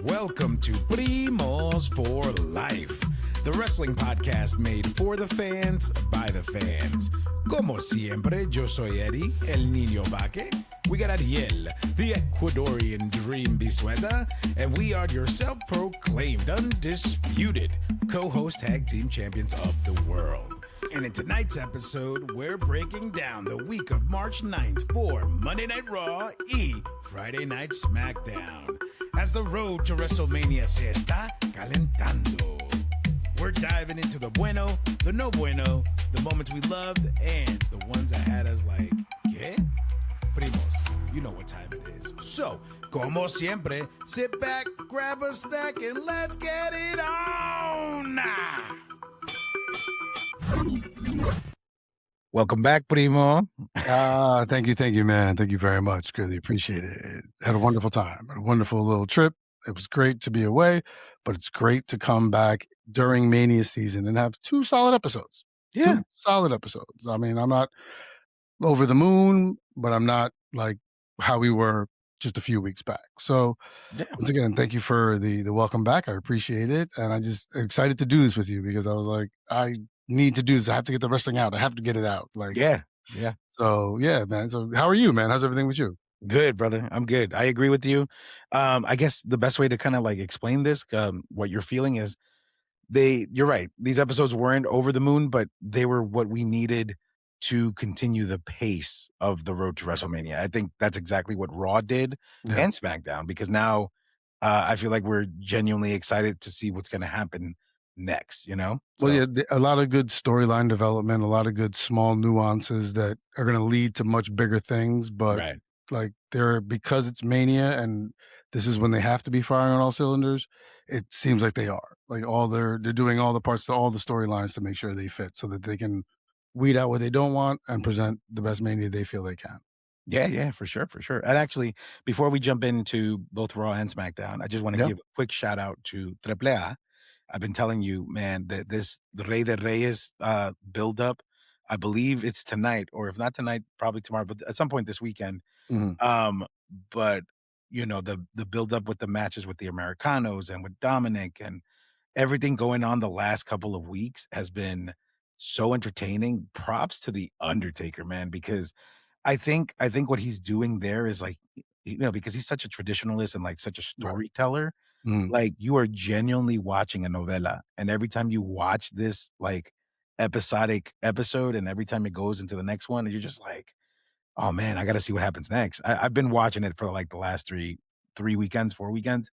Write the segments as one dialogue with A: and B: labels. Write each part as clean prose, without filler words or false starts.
A: Welcome to Primos for Life, the wrestling podcast made for the fans, by the fans. Como siempre, yo soy Eddie, el niño vaque. We got Ariel, the Ecuadorian dream bisueta, and we are your self-proclaimed, undisputed co-host tag team champions of the world. And in tonight's episode, we're breaking down the week of March 9th for Monday Night Raw y Friday Night Smackdown, as the road to WrestleMania se está calentando. We're diving into the bueno, the no bueno, the moments we loved, and the ones that had us like, ¿qué? Primos, you know what time it is. So, como siempre, sit back, grab a snack, and let's get it on! Welcome back, Primo.
B: Thank you, man. Thank you very much. Really appreciate it. Had a wonderful time. Had a wonderful little trip. It was great to be away, but it's great to come back during Mania season and have two solid episodes.
A: Yeah.
B: Two solid episodes. I mean, I'm not over the moon, but I'm not like how we were just a few weeks back. So once again, thank you for the welcome back. I appreciate it. And I just excited to do this with you because I was like, I need to do this. I have to get the wrestling out. I have to get it out. Like,
A: Yeah.
B: So yeah, man. So how are you, man? How's everything with you?
A: Good, brother. I'm good. I agree with you. I guess the best way to kind of like explain this, what you're feeling is you're right. These episodes weren't over the moon, but they were what we needed to continue the pace of the road to WrestleMania. I think that's exactly what Raw did and SmackDown, because now I feel like we're genuinely excited to see what's going to happen next, you know?
B: Well, yeah, a lot of good storyline development, a lot of good small nuances that are going to lead to much bigger things. But like because it's Mania and this is when they have to be firing on all cylinders, it seems like they are. Like they're doing all the parts to all the storylines to make sure they fit so that they can weed out what they don't want and present the best Mania they feel they can.
A: Yeah, for sure. And actually, before we jump into both Raw and SmackDown, I just want to give a quick shout out to Triple A. I've been telling you, man, that the Rey de Reyes build up, I believe it's tonight, or if not tonight, probably tomorrow, but at some point this weekend. But you know, the build up with the matches with the Americanos and with Dominic and everything going on the last couple of weeks has been so entertaining. Props to the Undertaker, man, because I think what he's doing there is like, you know, because he's such a traditionalist and like such a storyteller. Like, you are genuinely watching a novela, and every time you watch this like episodic episode and every time it goes into the next one, you're just like, oh man, I got to see what happens next. I've been watching it for like the last 4 weekends.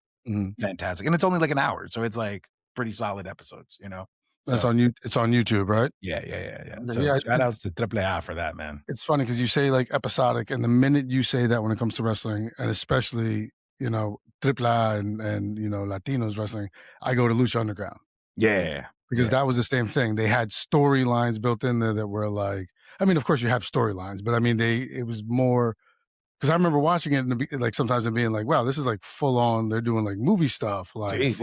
A: Fantastic. And it's only like an hour, so it's like pretty solid episodes, you know?
B: That's on you. It's on YouTube, right?
A: Yeah. So shout outs to Triple A for that, man.
B: It's funny because you say like episodic, and the minute you say that when it comes to wrestling, and especially, you know, Triple A and you know, Latinos wrestling, I go to Lucha Underground.
A: Yeah.
B: Because that was the same thing. They had storylines built in there that were like, I mean, of course you have storylines, but I mean, it was more, because I remember watching it and like sometimes and being like, wow, this is like full on. They're doing like movie stuff, like,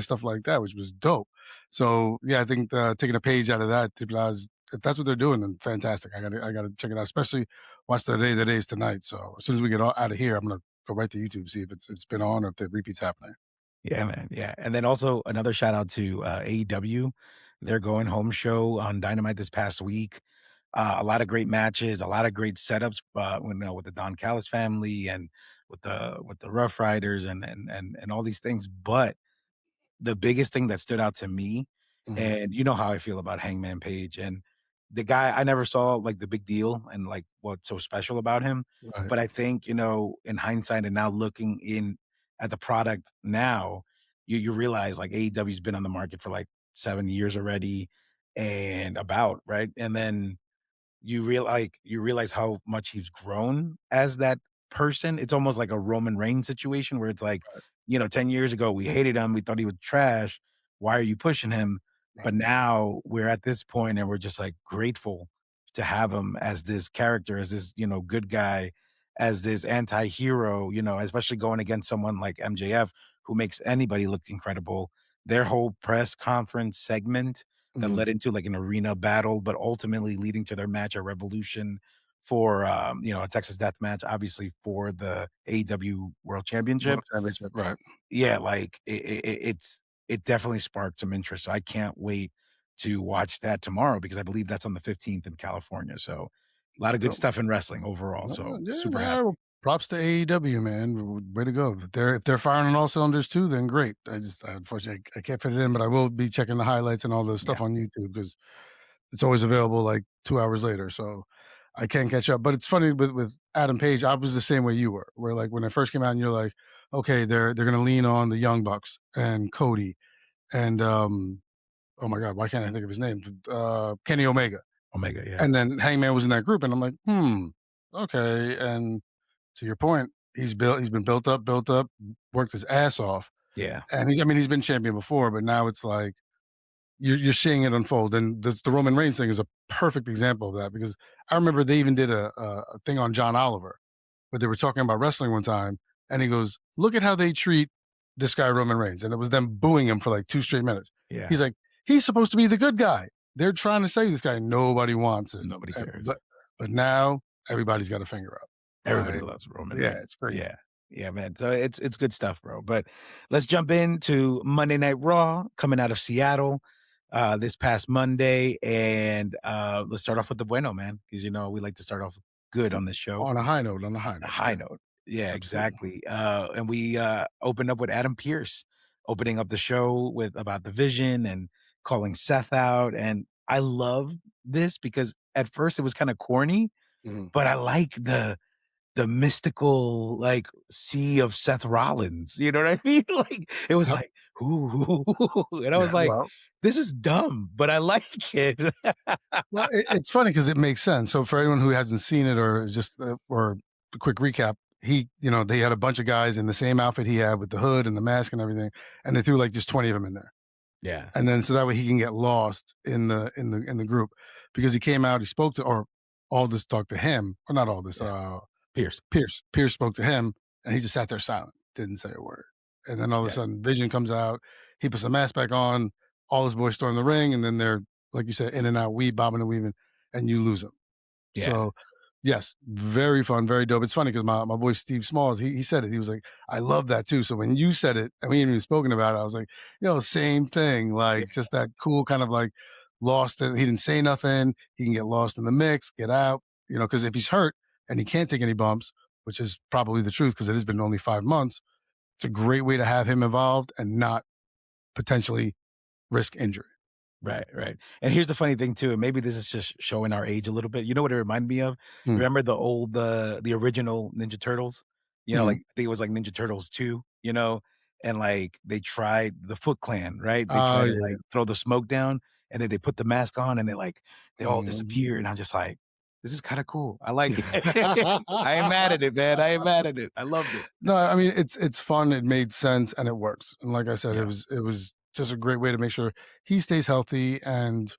B: stuff like that, which was dope. So yeah, I think taking a page out of that, if that's what they're doing, then fantastic. I gotta check it out. Especially watch the days tonight. So as soon as we get out of here, I'm gonna go right to YouTube, see if it's been on or if the repeat's happening.
A: Yeah, man. Yeah. And then also another shout out to AEW. Their going home show on Dynamite this past week. A lot of great matches, a lot of great setups, you know, with the Don Callis family and with the Rough Riders and all these things. But the biggest thing that stood out to me, and you know how I feel about Hangman Page, and the guy, I never saw like the big deal and like what's so special about him.
B: Right.
A: But I think, you know, in hindsight and now looking in at the product now, you realize like AEW's been on the market for like 7 years already and right? And then you realize how much he's grown as that person. It's almost like a Roman Reigns situation where it's like, you know, 10 years ago, we hated him. We thought he was trash. Why are you pushing him? But now we're at this point and we're just like grateful to have him as this character, as this, you know, good guy, as this anti-hero, you know, especially going against someone like MJF who makes anybody look incredible. Their whole press conference segment that led into like an arena battle, but ultimately leading to their match at Revolution for, a Texas death match, obviously for the AEW World Championship.
B: World Championship, right?
A: Yeah, like, it definitely sparked some interest, so I can't wait to watch that tomorrow because I believe that's on the 15th in California, so a lot of good
B: So,
A: stuff in wrestling overall, so
B: yeah,
A: super
B: nah, well,
A: happy.
B: props to AEW, man. Way to go. If they're firing on all cylinders too, then great. Unfortunately I can't fit it in, but I will be checking the highlights and all the
A: Yeah,
B: stuff on YouTube because it's always available like 2 hours later. So I can catch up. But it's funny with Adam Page. I was the same way you were. Where like when it first came out, and you're like, okay, they're gonna lean on the Young Bucks and Cody and oh my god, why can't I think of his name? Kenny Omega.
A: Omega, yeah.
B: And then Hangman was in that group, and I'm like, okay. And to your point, he's been built up, worked his ass off,
A: Yeah,
B: and he's been champion before, but now it's like you're seeing it unfold. And the Roman Reigns thing is a perfect example of that because I remember they even did a thing on John Oliver, but they were talking about wrestling one time, and he goes, "Look at how they treat this guy Roman Reigns," and it was them booing him for like 2 straight minutes.
A: yeah.
B: He's like, "He's supposed to be the good guy. They're trying to say this guy. Nobody wants it,
A: Nobody
B: and,
A: cares.
B: but now everybody's got a finger up,
A: Everybody
B: right?
A: loves Roman
B: Yeah,
A: Reigns.
B: it's crazy.
A: Yeah. Yeah, man. So it's good stuff, bro. But let's jump into Monday Night Raw coming out of Seattle this past Monday. And let's start off with the bueno, man. Because we like to start off good on this show.
B: On a high
A: A
B: note,
A: high
B: yeah,
A: note. Yeah,
B: absolutely.
A: exactly. And we opened up with Adam Pierce opening up the show with about the vision and calling Seth out. And I love this because at first it was kind of corny,
B: Mhm.
A: but I like the mystical, like, sea of Seth Rollins, you know what I mean? Like, it was
B: Yep.
A: like, "Ooh," and I was
B: Yeah,
A: like,
B: well,
A: "This is dumb, but I like it."
B: it's funny because it makes sense. So for anyone who hasn't seen it or just or a quick recap, they had a bunch of guys in the same outfit he had with the hood and the mask and everything, and they threw like just 20 of them in there.
A: Yeah,
B: And then so that way he can get lost in the group because he came out, he spoke to or all this talked to him, or not all this,
A: yeah. Pierce.
B: Pierce spoke to him, and he just sat there silent, didn't say a word. And then all of a
A: Yeah,
B: sudden, Vision comes out, he puts the mask back on, all his boys storm the ring, and then they're, like you said, in and out, bobbing and weaving, and you lose them.
A: yeah,
B: So, yes, very fun, very dope. It's funny because my boy Steve Smalls, he said it. He was like, "I love that too." So when you said it, and we hadn't even spoken about it, I was like, "Yo, same thing."
A: yeah,
B: Like just that cool kind of like lost. He didn't say nothing. He can get lost in the mix, get out. Because if he's hurt and he can't take any bumps, which is probably the truth because it has been only 5 months, it's a great way to have him involved and not potentially risk injury.
A: right, right. And here's the funny thing too, and maybe this is just showing our age a little bit. You know what it reminded me of?
B: Mm.
A: Remember the original Ninja Turtles?
B: Mhm.
A: Like I think it was like Ninja Turtles 2, and like they tried the Foot Clan, right? They
B: Oh
A: tried to
B: yeah.
A: like throw the smoke down and then they put the mask on and they all
B: Mhm.
A: disappear. And I'm just like, this is kind of cool. I like it. I ain't mad at it, man. I ain't mad at it. I loved it.
B: No, I mean it's fun. It made sense and it works. And like I said, it
A: Yeah.
B: was it was just a great way to make sure he stays healthy. And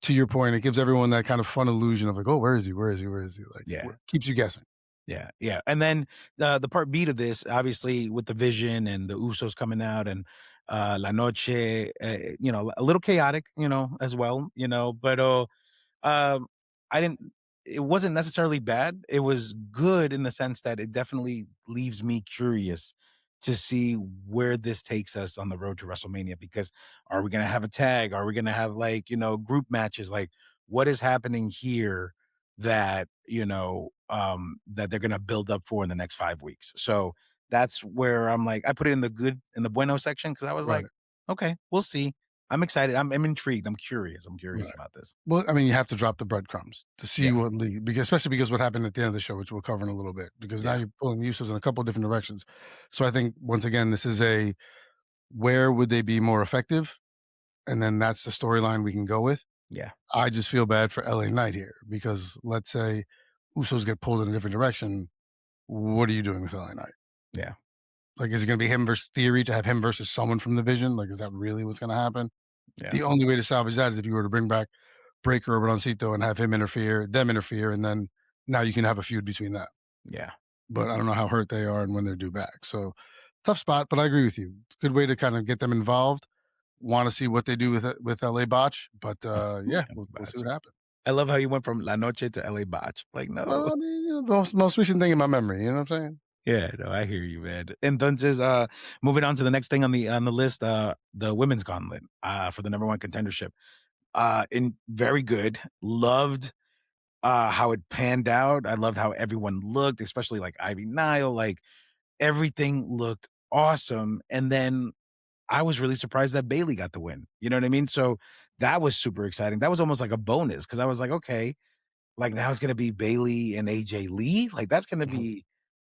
B: to your point, it gives everyone that kind of fun illusion of like, oh, where is he? Where is he? Where is he? Like
A: Yeah.
B: keeps you guessing.
A: Yeah, yeah, and then the part B to this, obviously, with the Vision and the Usos coming out and, La Noche, a little chaotic, as well, but, um, I didn't it wasn't necessarily bad. It was good in the sense that it definitely leaves me curious to see where this takes us on the road to WrestleMania because are we gonna have a tag? Are we gonna have like, group matches? Like what is happening here that they're gonna build up for in the next 5 weeks? So that's where I'm like, I put it in the good in the bueno section because I was
B: Right.
A: like, okay, we'll see. I'm excited. I'm intrigued. I'm curious. I'm curious
B: Right.
A: about this.
B: Well, I mean, you have to drop the breadcrumbs to see
A: Yeah.
B: what lead, because especially because what happened at the end of the show, which we'll cover in a little bit, because now
A: Yeah.
B: you're pulling the Usos in a couple of different directions. So I think once again, this is a where would they be more effective, and then that's the storyline we can go with.
A: Yeah.
B: I just feel bad for LA Knight here because let's say Usos get pulled in a different direction. What are you doing with LA Knight?
A: Yeah.
B: Like, is it going to be him versus Theory to have him versus someone from the Vision? Like, is that really what's going to happen?
A: Yeah.
B: The only way to salvage that is if you were to bring back Breaker or Broncito and have them interfere, and then now you can have a feud between them.
A: Yeah.
B: But I don't know how hurt they are and when they're due back. So tough spot, but I agree with you. It's a good way to kind of get them involved. Want to see what they do with LA Botch, but yeah, we'll see
A: Gotcha.
B: what happens.
A: I love how you went from La Noche to LA Botch. Like, no.
B: Well, I mean, most recent thing in my memory. You know what I'm saying?
A: Yeah, no, I hear you, man. Entonces, moving on to the next thing on the list, the women's gauntlet, for the number one contendership. And very good. Loved how it panned out. I loved how everyone looked, especially like Ivy Nile. Like everything looked awesome. And then I was really surprised that Bailey got the win. You know what I mean? So that was super exciting. That was almost like a bonus because I was like, okay, like now it's gonna be Bailey and AJ Lee. Like that's gonna
B: Mhm.
A: be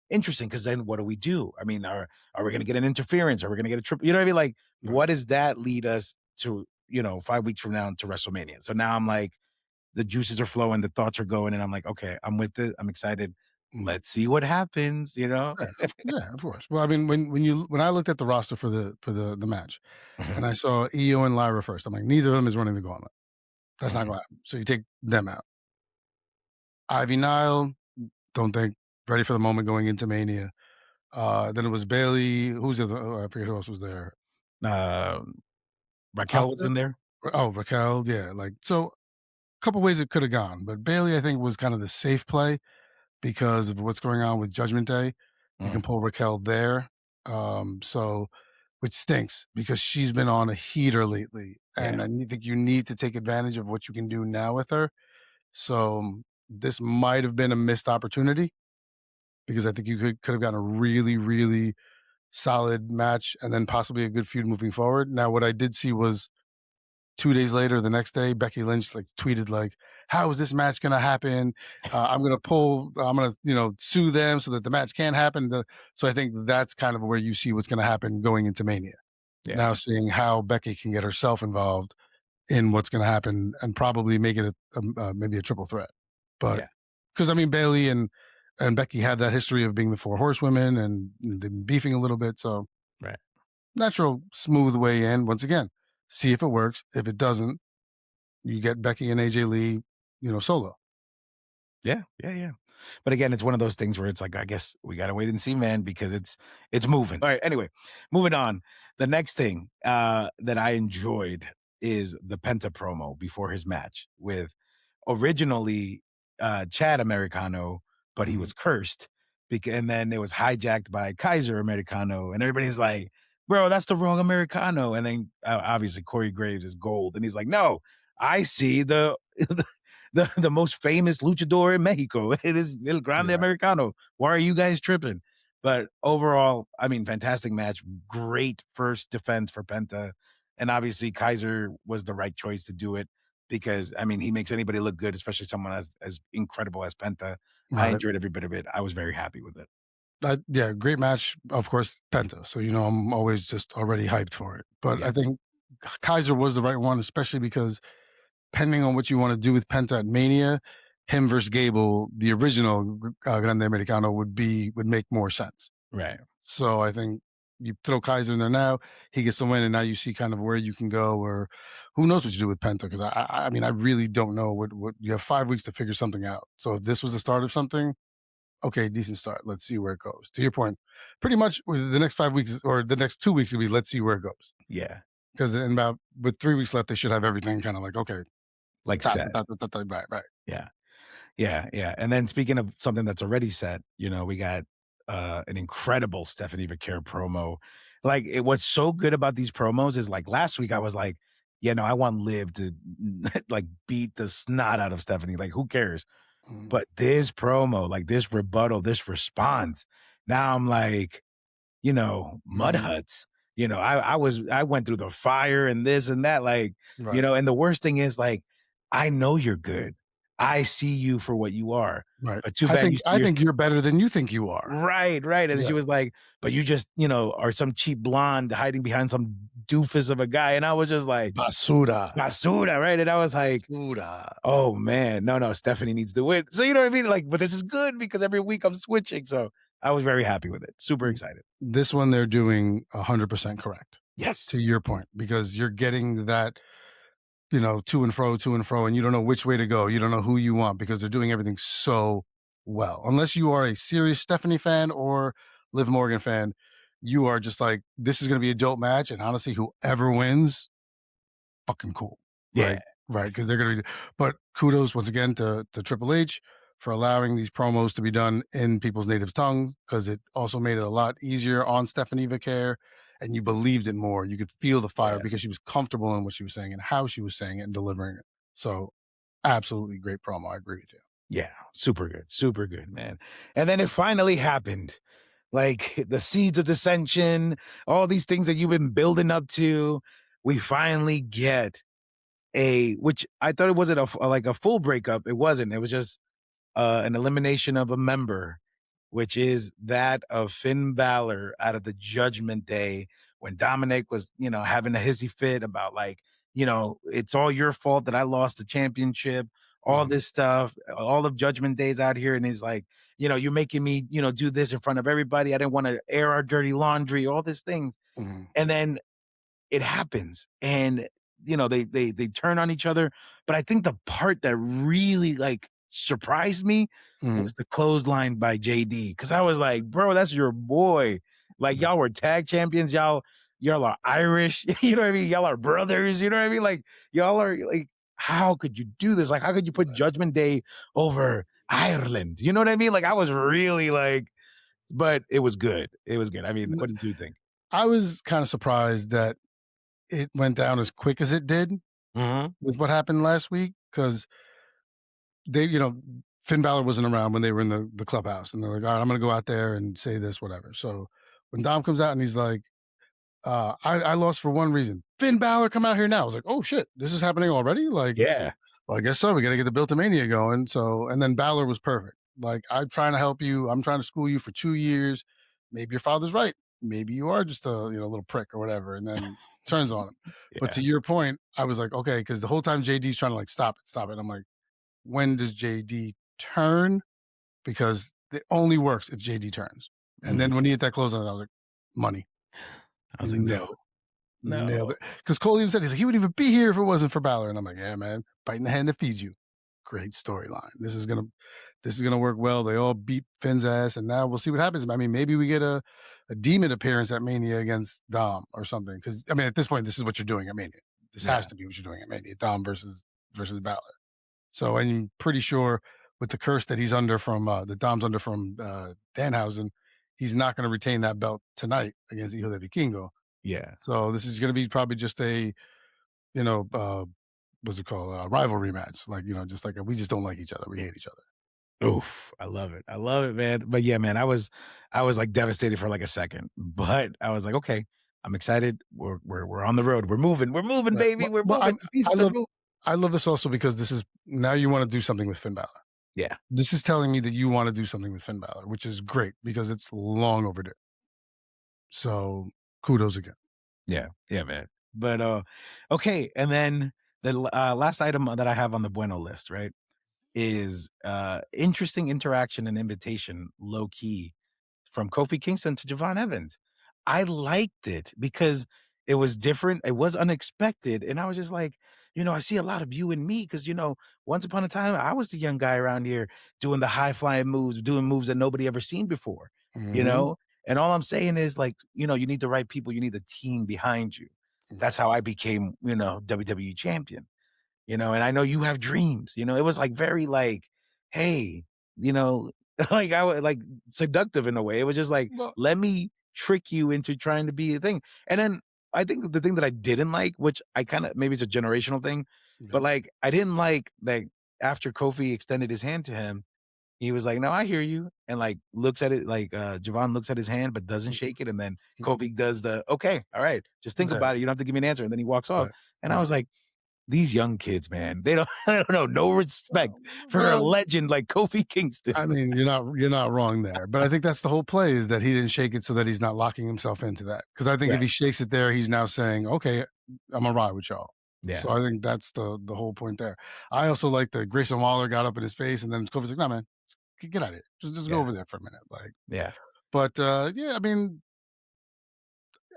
A: interesting because then what do we do? I mean, are we gonna get an interference? Are we gonna get a triple? You know what I mean? Like,
B: Right.
A: what does that lead us to, 5 weeks from now to WrestleMania? So now I'm like, the juices are flowing, the thoughts are going, and I'm like, okay, I'm with it. I'm excited.
B: Mhm.
A: Let's see what happens, you know?
B: Yeah, of course. Well, I mean, when I looked at the roster for the match, and
A: Mhm.
B: I saw Io and Lyra first, I'm like, neither of them is running the gauntlet. That's not
A: Mhm.
B: gonna happen. So you take them out. Ivy Nile, don't think ready for the moment going into Mania. Then it was Bailey. Who's the other? Oh, I forget who else was there.
A: Um, Raquel was
B: Asuka.
A: in there.
B: Oh, Raquel. Yeah, like so. A couple ways it could have gone, but Bailey, I think, was kind of the safe play because of what's going on with Judgment Day. You
A: Mhm.
B: can pull Raquel there. So which stinks because she's been on a heater lately,
A: Yeah,
B: and think you need to take advantage of what you can do now with her. So this might have been a missed opportunity because I think you could have gotten a really, really solid match and then possibly a good feud moving forward. Now, what I did see was 2 days later, the next day, Becky Lynch like tweeted like, "How is this match going to happen? I'm going to sue them so that the match can't happen." So I think that's kind of where you see what's going to happen going into Mania.
A: yeah,
B: Now seeing how Becky can get herself involved in what's going to happen and probably make it maybe a triple threat. But
A: yeah,
B: because I mean Bailey and Becky have that history of being the four horsewomen and them beefing a little bit, so
A: right.
B: natural smooth way in. Once again, see if it works. If it doesn't, you get Becky and AJ Lee, solo.
A: Yeah, yeah, yeah. But again, it's one of those things where it's like, I guess we gotta wait and see, man, because it's moving. All right, anyway, moving on. The next thing that I enjoyed is the Penta promo before his match with originally Chad Americano, but he
B: Mhm.
A: was cursed because and then it was hijacked by Kaiser Americano, and everybody's like, bro, that's the wrong Americano. And then obviously Corey Graves is gold, and he's like, no, I see the the most famous luchador in Mexico. It is El Grande
B: Yeah,
A: Americano. Why are you guys tripping? But overall, I mean, fantastic match. Great first defense for Penta. And obviously, Kaiser was the right choice to do it because, I mean, he makes anybody look good, especially someone as incredible as Penta. I
B: right.
A: enjoyed every bit of it. I was very happy with it.
B: Yeah, great match. Of course, Penta. So I'm always just already hyped for it. But
A: Yeah,
B: I think Kaiser was the right one, especially because depending on what you want to do with Penta at Mania, him versus Gable, the original Grande Americano would make more sense.
A: right.
B: So I think you throw Kaiser in there now, he gets the win, and now you see kind of where you can go, or who knows what you do with Penta? Because I mean, I really don't know what you have 5 weeks to figure something out. So if this was the start of something, okay, decent start. Let's see where it goes. To your point, pretty much with the next 5 weeks or the next 2 weeks will be let's see where it goes.
A: Yeah.
B: Because in about with 3 weeks left, they should have everything kind of like okay,
A: Like said.
B: right, right.
A: Yeah. Yeah, yeah, and then speaking of something that's already set, we got, an incredible Stephanie Becerra promo. Like, what's so good about these promos is, like, last week I was like, "Yeah, no, I want Liv to, like, beat the snot out of Stephanie, like, who cares?"
B: Mhm.
A: But this promo, like, this rebuttal, this response, now I'm like, mud
B: Mhm.
A: huts. I went through the fire and this and that, like,
B: Right,
A: and the worst thing is like, I know you're good. I see you for what you are.
B: right.
A: But too
B: I
A: bad
B: think
A: you see
B: I
A: yourself.
B: think you're better than you think you are.
A: Right, right. And
B: Yeah.
A: she was like, but you just, are some cheap blonde hiding behind some doofus of a guy. And I was just like,
B: Basura.
A: basura, right? And I was like,
B: Basura.
A: oh man, no, no, Stephanie needs to win. So you know what I mean? Like, but this is good because every week I'm switching. So I was very happy with it. Super excited.
B: This one they're doing 100% correct, to
A: Yes.
B: your point, because you're getting that, to and fro, and you don't know which way to go. You don't know who you want because they're doing everything so well. Unless you are a serious Stephanie fan or Liv Morgan fan, you are just like, this is going to be a dope match. And honestly, whoever wins, fucking cool.
A: Yeah.
B: Like, right, because they're gonna be. But kudos once again to Triple H for allowing these promos to be done in people's native tongues, because it also made it a lot easier on Stephanie Vicaire, and you believed it more. You could feel the fire
A: Yeah.
B: because she was comfortable in what she was saying and how she was saying it and delivering it. So, absolutely great promo. I agree with you.
A: Yeah, super good, man. And then it finally happened. Like the seeds of dissension, all these things that you've been building up to, we finally get a which I thought it wasn't like a full breakup. It wasn't. It was just an elimination of a member, which is that of Finn Balor out of the Judgment Day when Dominic was, having a hissy fit about like, it's all your fault that I lost the championship, all
B: Mhm,
A: this stuff, all of Judgment Days out here. And he's like, you're making me, do this in front of everybody. I didn't want to air our dirty laundry, all these things.
B: mhm,
A: And then it happens and they turn on each other, but I think the part that really like surprised me
B: mhm,
A: was the clothesline by JD, because I was like, bro, that's your boy. Like
B: yeah.
A: y'all were tag champions, y'all are Irish. You know what I mean, y'all are brothers. You know what I mean, like y'all are like, how could you do this? Like how could you put Judgment Day over Ireland? You know what I mean? Like I was really like, but it was good, I mean,
B: N
A: what did you think?
B: I was kinda surprised that it went down as quick as it did
A: Mhm.
B: with what happened last week, because they, Finn Balor wasn't around when they were in the clubhouse, and they're like, "All right, I'm gonna go out there and say this, whatever." So when Dom comes out and he's like, I lost for one reason. Finn Balor come out here now." I was like, "Oh shit, this is happening already?" Like,
A: Yeah.
B: well, I guess so. We got to get the Built to Mania going. So, and then Balor was perfect. Like, I'm trying to help you. I'm trying to school you for 2 years. Maybe your father's right. Maybe you are just a little prick or whatever. And then turns on him. But
A: Yeah.
B: to your point, I was like, okay, because the whole time JD's trying to like stop it, stop it. I'm like, when does JD turn? Because it only works if JD turns. And
A: Mhm.
B: then when he hit that close on it, I was like, money.
A: I was
B: You
A: like, "No,
B: nailed it. Nailed
A: no."
B: it. Because Cole even said, he's like, he wouldn't even be here if it wasn't for Balor. And I'm like, yeah, man, biting the hand that feeds you. Great storyline. This is gonna work well. They all beat Finn's ass, and now we'll see what happens. I mean, maybe we get a demon appearance at Mania against Dom or something. Because I mean, at this point, this is what you're doing at Mania. This has
A: Yeah,
B: to be what you're doing at Mania. Dom versus Balor. So I'm pretty sure with the curse that he's under from that Dom's under from Danhausen, he's not going to retain that belt tonight against Hijo de Vikingo.
A: yeah.
B: So this is going to be probably just a you know what's it called, rivalry match. Like, just like we just don't like each other. We hate each other.
A: Oof, I love it, man. But yeah, man, I was like devastated for like a second, but I was like, "Okay, I'm excited. We're on the road. We're moving,
B: Right.
A: baby. We're
B: Well,
A: moving. The
B: I
A: pieces are
B: love
A: moving."
B: I love this also because this is now you want to do something with Finn Balor.
A: Yeah,
B: This is telling me that you want to do something with Finn Balor, which is great because it's long overdue. So kudos again.
A: yeah, man. But okay, and then last item that I have on the bueno list, right, is interesting interaction and invitation, low key, from Kofi Kingston to Javon Evans. I liked it because it was different, it was unexpected, and I was just like, I see a lot of you and me because, once upon a time, I was the young guy around here doing the high flying moves, doing moves that nobody ever seen before, you
B: Mhm.
A: know? And all I'm saying is like, you need the right people, you need the team behind you. That's
B: Right.
A: how I became, WWE champion. And I know you have dreams, it was like very like, hey, you know, like I was like seductive in a way. It was just like,
B: Well,
A: let me trick you into trying to be a thing. And then I think the thing that I didn't like, which I kind of maybe it's a generational thing,
B: yeah.
A: but like I didn't like that after Kofi extended his hand to him, he was like, "No, I hear you," and like looks at it like Javon looks at his hand but doesn't
B: Mhm.
A: shake it, and then
B: Mhm.
A: Kofi does the okay, all right, just think
B: Right.
A: about it. You don't have to give me an answer, and then he walks off.
B: Right.
A: And I
B: Right.
A: was like, these young kids, man, they don't I don't know, no respect for a
B: Well,
A: legend like Kofi Kingston.
B: I mean, you're not wrong there, but I think that's the whole play is that he didn't shake it so that he's not locking himself into that. Because I think if
A: Right.
B: he shakes it there, he's now saying, "Okay, I'm gonna ride with y'all."
A: Yeah.
B: So I think that's the whole point there. I also like that Grayson Waller got up in his face, and then Kofi's like, "No, man, get out of here. Just go
A: Yeah.
B: over there for a minute." Like,
A: Yeah.
B: but yeah, I mean,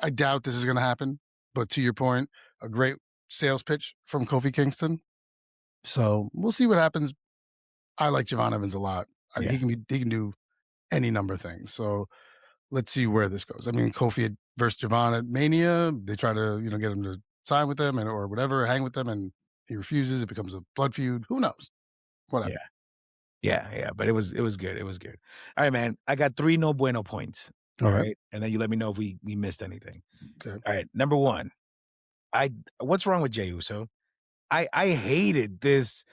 B: I doubt this is gonna happen. But to your point, a great sales pitch from Kofi Kingston. So we'll see what happens. I like Javon Evans a lot.
A: Yeah.
B: He can do any number of things. So let's see where this goes. I mean, Kofi versus Javon at Mania, they try to get him to sign with them or whatever, hang with them, and He refuses. It becomes a blood feud. Who knows? Whatever.
A: Yeah. Yeah, but it was good, it was good. Alright, man, I got 3 no bueno points,
B: All right.
A: alright? And then you let me know if we missed anything.
B: Okay.
A: Alright, number 1, I what's wrong with Jey Uso? I hated this,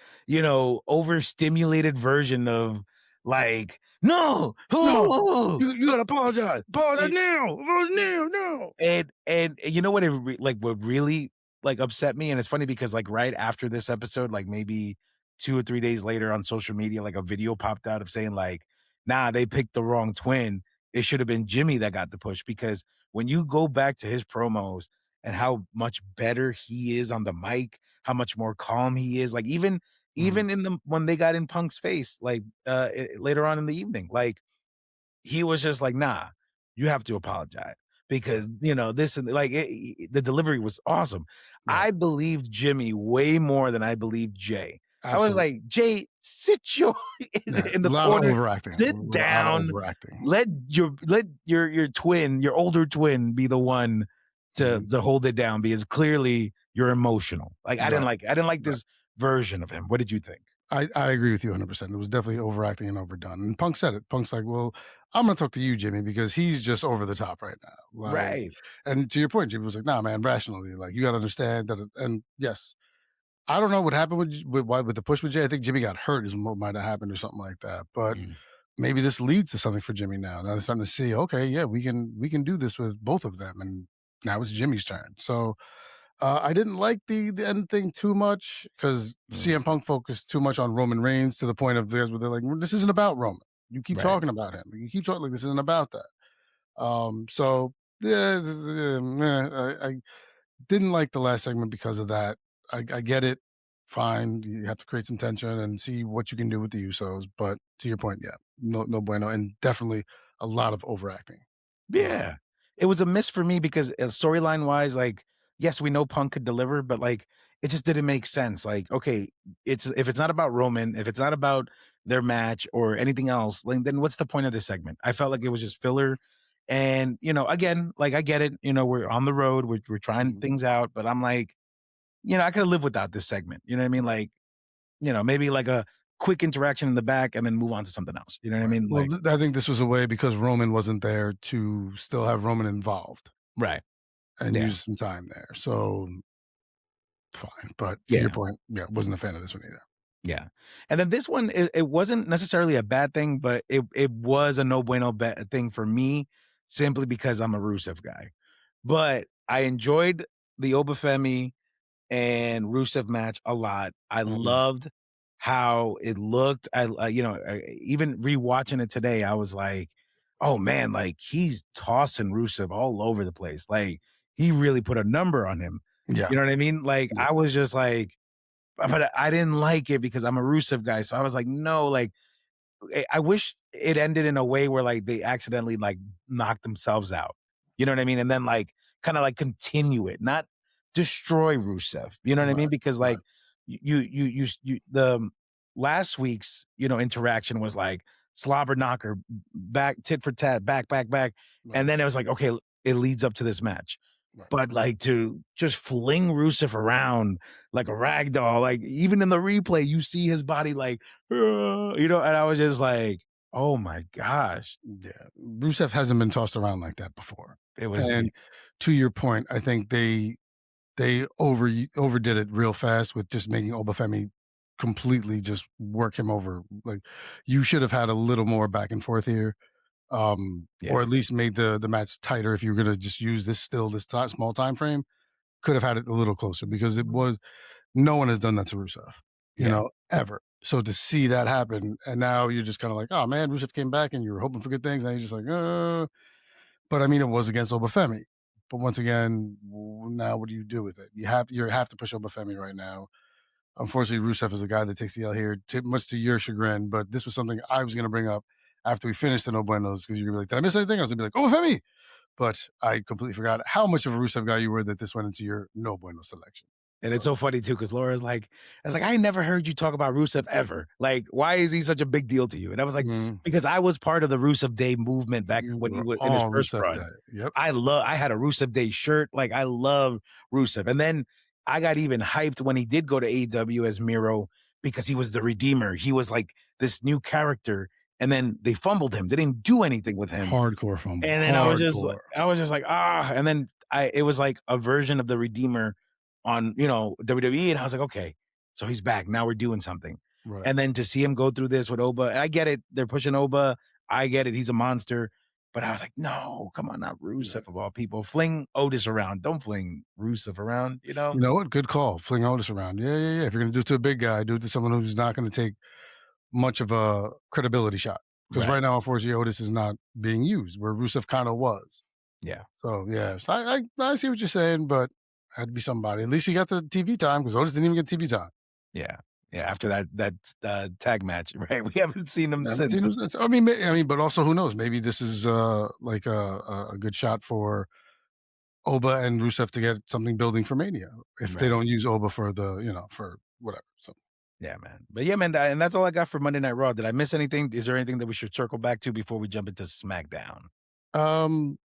A: overstimulated version of, like, "No!
B: No,
A: Oh!"
B: you gotta apologize. Apologize now. Apologize now. No.
A: And you know what what really, like, upset me? And it's funny because, like, right after this episode, like, maybe 2 or 3 days later on social media, like, a video popped out of saying, like, "Nah, they picked the wrong twin. It should have been Jimmy that got the push," because when you go back to his promos and how much better he is on the mic, how much more calm he is, like, even
B: Mhm.
A: even in the when they got in Punk's face, like, later on in the evening, like, he was just like, "Nah, you have to apologize
B: Right.
A: because, this and like, the delivery was awesome."
B: Right.
A: I believed Jimmy way more than I believed Jay. I was
B: Absolutely.
A: like, "Jay, sit your
B: Yeah.
A: in
B: A
A: the
B: lot of
A: corner,
B: overacting. A
A: sit
B: lot of
A: down,
B: overacting.
A: let your twin, your older twin be the one to
B: Mhm.
A: to hold it down because clearly you're emotional." Like,
B: Right.
A: I didn't like
B: Right.
A: this version of him. What did you think?
B: I agree with you 100%. It was definitely overacting and overdone. And Punk said it. Punk's like, well, I'm going to talk to you, Jimmy, because he's just over the top right now. Like,
A: Right.
B: and to your point, Jimmy was like, nah, man, rationally, like, you got to understand that. And yes, I don't know what happened with the push with Jay. I think Jimmy got hurt is what might have happened or something like that. But
A: Mm,
B: maybe this leads to something for Jimmy now. Now they're starting to see, okay, yeah, we can do this with both of them. And now it's Jimmy's turn. So I didn't like the end thing too much because
A: mm,
B: CM Punk focused too much on Roman Reigns to the point of theirs where they're like, this isn't about Roman. You keep
A: right.
B: talking about him. You keep talking like this isn't about that. So yeah, I didn't like the last segment because of that. I get it. Fine. You have to create some tension and see what you can do with the Usos. But to your point, yeah, no bueno. And definitely a lot of overacting. A lot.
A: Yeah. It was a miss for me because, storyline wise, like, yes, we know Punk could deliver, but, like, it just didn't make sense. Like, okay, if it's not about Roman, if it's not about their match or anything else, like, then what's the point of this segment? I felt like it was just filler. And, again, like, I get it, we're on the road, we're trying
B: Mhm.
A: things out, but I'm like, I could have lived without this segment. You know what I mean? Like, maybe like a quick interaction in the back and then move on to something else. You know what I
B: Right.
A: mean?
B: Well,
A: Like,
B: I think this was a way because Roman wasn't there to still have Roman involved
A: right.
B: and
A: Yeah.
B: use some time there. So fine. But to your
A: Yeah.
B: point, yeah, wasn't a fan of this one either.
A: Yeah. And then this one, it wasn't necessarily a bad thing, but it was a no bueno thing for me simply because I'm a Rusev guy. But I enjoyed the Obafemi and Rusev match a lot. I
B: Mhm.
A: loved how it looked. Even rewatching it today, I was like, oh man, like he's tossing Rusev all over the place. Like he really put a number on him.
B: Yeah.
A: You know what I mean? Like
B: Yeah.
A: I was just like, but I didn't like it because I'm a Rusev guy. So I was like, no, like I wish it ended in a way where like they accidentally like knock themselves out. You know what I mean? And then like kind of like continue it, not destroy Rusev. You know what I mean?
B: Right.
A: Because
B: Right.
A: like the last week's interaction was like slobber knocker, back tit for tat, back,
B: Right.
A: and then it was like okay, it leads up to this match.
B: Right.
A: But like to just fling Rusev around like a rag doll, like even in the replay, you see his body like and I was just like, "Oh my gosh."
B: Yeah. Rusev hasn't been tossed around like that before.
A: It was yeah,
B: And to your point, I think they overdid it real fast with just making Obafemi completely just work him over. Like you should have had a little more back and forth here. Or
A: yeah,
B: at least made the match tighter if you're gonna just use this small time frame. Could have had it a little closer because it was no one has done that to Rusev,
A: yeah,
B: ever. So to see that happen, and now you're just kind of like, oh man, Rusev came back, and you were hoping for good things. Now you're just like, but I mean, it was against Obafemi. But once again, now what do you do with it? You have to push Obafemi right now. Unfortunately, Rusev is a guy that takes the L here, much to your chagrin. But this was something I was going to bring up after we finished the No Buenos because you're gonna be like, did I miss anything? I was gonna be like, Obafemi. But I completely forgot how much of a Rusev guy you were that this went into your No Bueno selection.
A: and it's
B: So
A: so funny too because Laura's like, "I was like, I never heard you talk about Rusev ever. Like, why is he such a big deal to you?" And I was like,
B: mm,
A: "Because I was part of the Rusev Day movement back
B: you
A: when he
B: were
A: was in his
B: all
A: first
B: Rusev
A: run.
B: guy. Yep.
A: I had a Rusev Day shirt. Like, I love Rusev, and then." I got even hyped when he did go to AEW as Miro because he was the Redeemer. He was like this new character, and then they fumbled him. They didn't do anything with him.
B: Hardcore fumble.
A: And then
B: Hardcore.
A: I was just like, and then it was like a version of the Redeemer on, WWE, and I was like, okay, so he's back. Now we're doing something.
B: Right.
A: And then to see him go through this with Oba, and I get it. They're pushing Oba. I get it. He's a monster. But I was like, no, come on, not
B: Yeah.
A: Rusev of all people. Fling Otis around. Don't fling Rusev around,
B: You know what? Good call. Fling Otis around. Yeah, yeah, yeah. If you're going to do it to a big guy, do it to someone who's not going to take much of a credibility shot. Because
A: Right.
B: right now, unfortunately, Otis is not being used where Rusev kind of was.
A: Yeah.
B: So, yeah, so I see what you're saying, but had to be somebody. At least you got the TV time because Otis didn't even get TV time.
A: Yeah. Yeah. After that tag match, right? We haven't seen him
B: I haven't
A: since.
B: seen him since. I mean, but also who knows? Maybe this is like a good shot for Oba and Rusev to get something building for Mania if they
A: Right.
B: don't use Oba for for whatever. So
A: Yeah, man. But yeah, man, and that's all I got for Monday Night Raw. Did I miss anything? Is there anything that we should circle back to before we jump into SmackDown?
B: um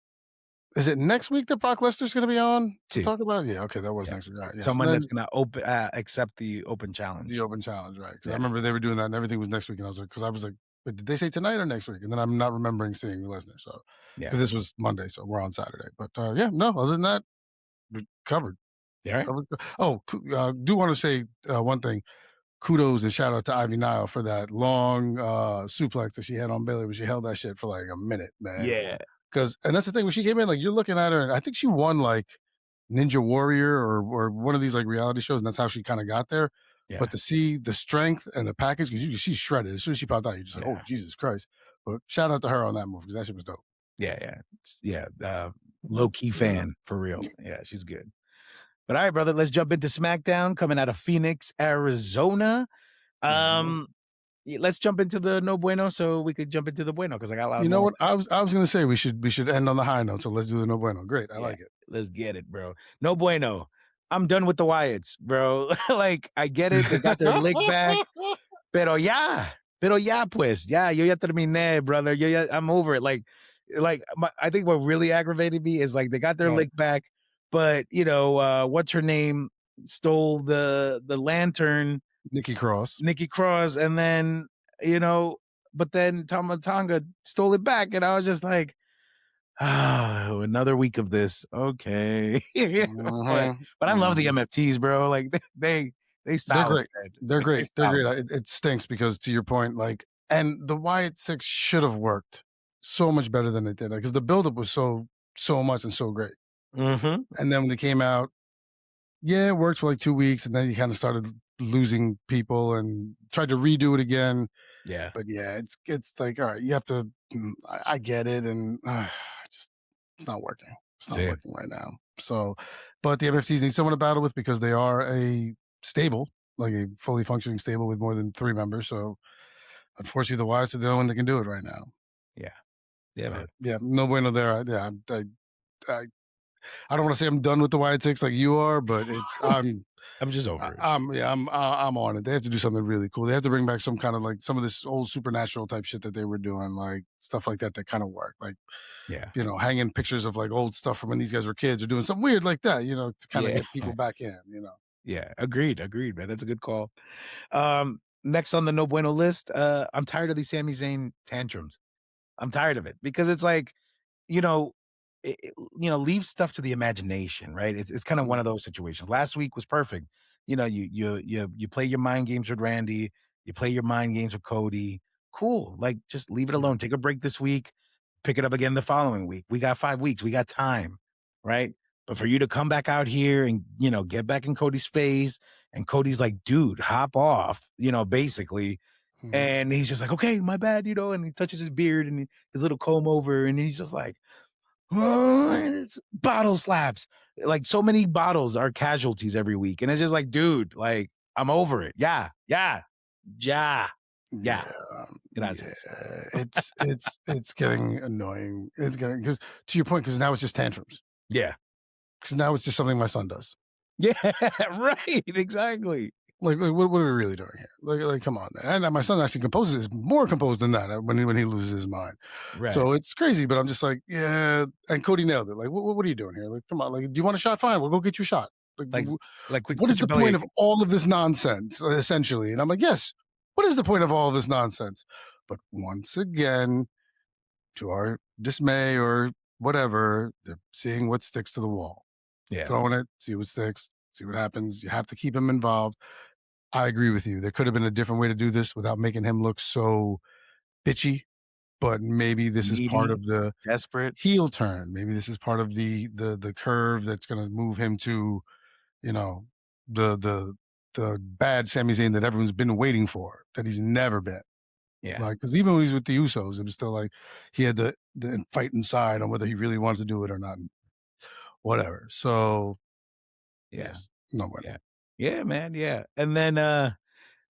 B: is it next week that Brock Lesnar's gonna be on to
A: Two.
B: talk about it? Yeah, okay, that was
A: Yeah.
B: next week. All right. Yes. And
A: Someone that's
B: then
A: gonna accept the open
B: the
A: challenge.
B: open challenge, right? Because I
A: Yeah.
B: remember they were doing that and everything was next week. And I was like, wait, did they say tonight or next week? And then I'm not remembering seeing Lesnar. So
A: Yeah.
B: because this was Monday, so we're on Saturday. But yeah, no, other than that, we're covered.
A: Yeah. Right?
B: Covered. Oh, do want to say one thing. Kudos and shout out to Ivy Nile for that long suplex that she had on Bailey, but she held that shit for like a minute, man.
A: Yeah.
B: And that's the thing when she came in, like you're looking at her, and I think she won like Ninja Warrior or one of these like reality shows, and that's how she kind of got there.
A: Yeah.
B: But to see the strength and the package, because she's shredded. As soon as she popped out, you're just like, oh
A: Yeah.
B: Jesus Christ! But shout out to her on that move because that shit was dope.
A: Yeah. Yeah. Low key fan for real. Yeah, she's good. But all right, brother, let's jump into SmackDown coming out of Phoenix, Arizona.
B: Mhm.
A: Let's jump into the No Bueno so we could jump into the Bueno because I got a lot
B: You know
A: more.
B: what? I was gonna say we should end on the high note. So let's do the No Bueno. Great, I
A: Yeah,
B: like it.
A: let's get it, bro. No Bueno. I'm done with the Wyatts, bro. Like, I get it. They got their lick back. Pero ya, pues. Ya, yo ya terminé, brother. I'm over it. I think what really aggravated me is like they got their
B: Right.
A: lick back, but what's her name stole the lantern,
B: Nikki Cross.
A: and then but then Tama Tonga stole it back, and I was just like, oh, another week of this. Okay. but
B: Mhm.
A: I love the
B: Mhm.
A: MFTs, bro. Like they
B: They're
A: solid,
B: great.
A: man.
B: They're
A: They
B: great. They're
A: solid.
B: great. It stinks because to your point, like, and the Wyatt Six should have worked so much better than it did because the buildup was so much and so great.
A: Mm-hmm.
B: And then when they came out, yeah, it worked for like 2 weeks, and then you kind of started losing people and tried to redo it again.
A: Yeah.
B: But yeah, it's like all right, you have to. I get it, and just it's not working. It's not
A: Same.
B: working right now. So, but the MFTs need someone to battle with because they are a stable, like a fully functioning stable with more than 3 members. So, unfortunately, the Wyatts are the only one that can do it right now.
A: Yeah. Yeah, man.
B: But yeah, no bueno there. Yeah, I don't want to say I'm done with the Wyatt Six like you are, but
A: I'm just over it.
B: I'm on it. They have to do something really cool. They have to bring back some kind of like some of this old supernatural type shit that they were doing, like stuff like that kind of work. Like,
A: Yeah.
B: hanging pictures of like old stuff from when these guys were kids or doing something weird like that, to kind of
A: Yeah.
B: get people back in,
A: Yeah. Agreed, man. That's a good call. Next on the No Bueno list, I'm tired of these Sami Zayn tantrums. I'm tired of it because it's like, you know, leave stuff to the imagination, right? It's kind of one of those situations. Last week was perfect. You play your mind games with Randy, you play your mind games with Cody. Cool. Like just leave it
B: Yeah.
A: alone. Take a break this week, pick it up again the following week. We got 5 weeks. We got time, right? But for you to come back out here and, get back in Cody's face, and Cody's like, dude, hop off, basically.
B: Mhm.
A: And he's just like, okay, my bad, and he touches his beard and his little comb over, and he's just like, oh, and it's bottle slaps. Like so many bottles are casualties every week. And it's just like, dude, like, I'm over it. Yeah.
B: Yeah,
A: Gracias.
B: yeah. It's getting annoying. It's getting because to your point, because now it's just tantrums.
A: Yeah.
B: Because now it's just something my son does.
A: Yeah, right. Exactly.
B: Like what are we really doing here? Like, come on. And my son actually is more composed than that when he loses his mind.
A: Right.
B: So it's crazy, but I'm just like, yeah. And Cody nailed it. Like, what are you doing here? Like, come on. Like, do you want a shot? Fine, we'll go get you a shot.
A: Like
B: what is
A: Christian
B: the point
A: Bale.
B: of all of this nonsense, essentially? And I'm like, yes, what is the point of all of this nonsense? But once again, to our dismay or whatever, they're seeing what sticks to the wall,
A: Yeah,
B: throwing it, see what sticks, see what happens. You have to keep him involved. I agree with you. There could have been a different way to do this without making him look so bitchy, but maybe this is part
A: needy,
B: of the
A: desperate.
B: heel turn. Maybe this is part of the curve that's going to move him to, you know, the the the bad Sami Zayn that everyone's been waiting for, that he's never been.
A: Yeah,
B: Like, because even when he was with the Usos, it was still like he had the fight inside on whether he really wanted to do it or not. Whatever. So
A: yeah,
B: yes, no bueno.
A: yeah, yeah, man, yeah. And then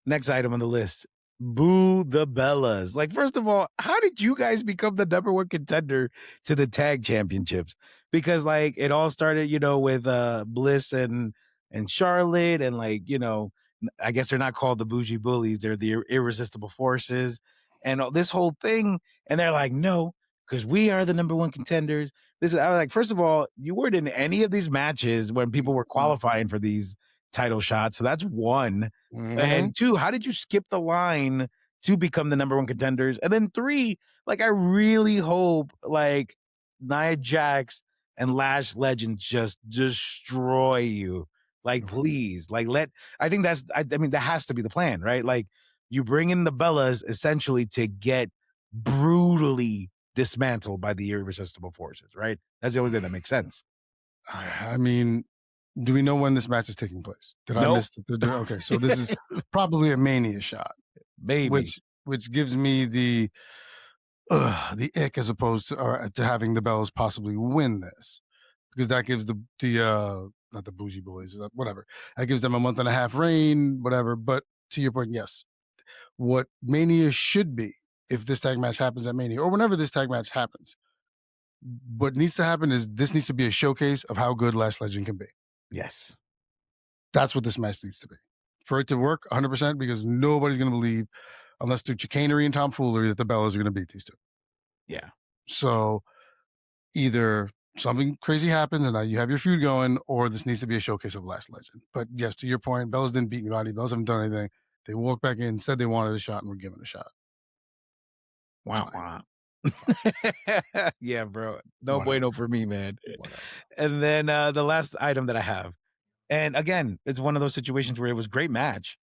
A: next item on the list, boo the Bellas. Like, first of all, how did you guys become the number one contender to the tag championships? Because like it all started, with Bliss and Charlotte, and like, I guess they're not called the bougie bullies, they're the irresistible forces, and this whole thing. And they're like, no, because we are the number one contenders. I was like, first of all, you weren't in any of these matches when people were qualifying for these title shots. So that's one.
B: Mm-hmm.
A: And two, how did you skip the line to become the number one contenders? And then three, like I really hope like Nia Jax and Lash Legend just destroy you. Like, please, I think I mean, that has to be the plan, right? Like you bring in the Bellas essentially to get brutally dismantled by the irresistible forces, right? That's the only thing that makes sense.
B: I mean, do we know when this match is taking place? Did I
A: Nope.
B: miss okay, so this is probably a Mania shot,
A: Baby.
B: which gives me the ick as opposed to to having the Bellas possibly win this, because that gives the not the bougie boys, whatever, that gives them a month and a half reign, whatever. But to your point, yes, what Mania should be, if this tag match happens at Mania or whenever this tag match happens, what needs to happen is this needs to be a showcase of how good Lash Legend can be.
A: Yes.
B: That's what this match needs to be for it to work 100%, because nobody's going to believe, unless through chicanery and tomfoolery, that the Bellas are going to beat these two.
A: Yeah.
B: So either something crazy happens and now you have your feud going, or this needs to be a showcase of Last Legend. But yes, to your point, Bellas didn't beat anybody. Bellas haven't done anything. They walked back in, said they wanted a shot, and were given a shot.
A: Wow.
B: Fine.
A: Wow. Yeah, bro. No
B: Whatever.
A: bueno for me, man.
B: Whatever.
A: And then the last item that I have, and again, it's one of those situations where it was a great match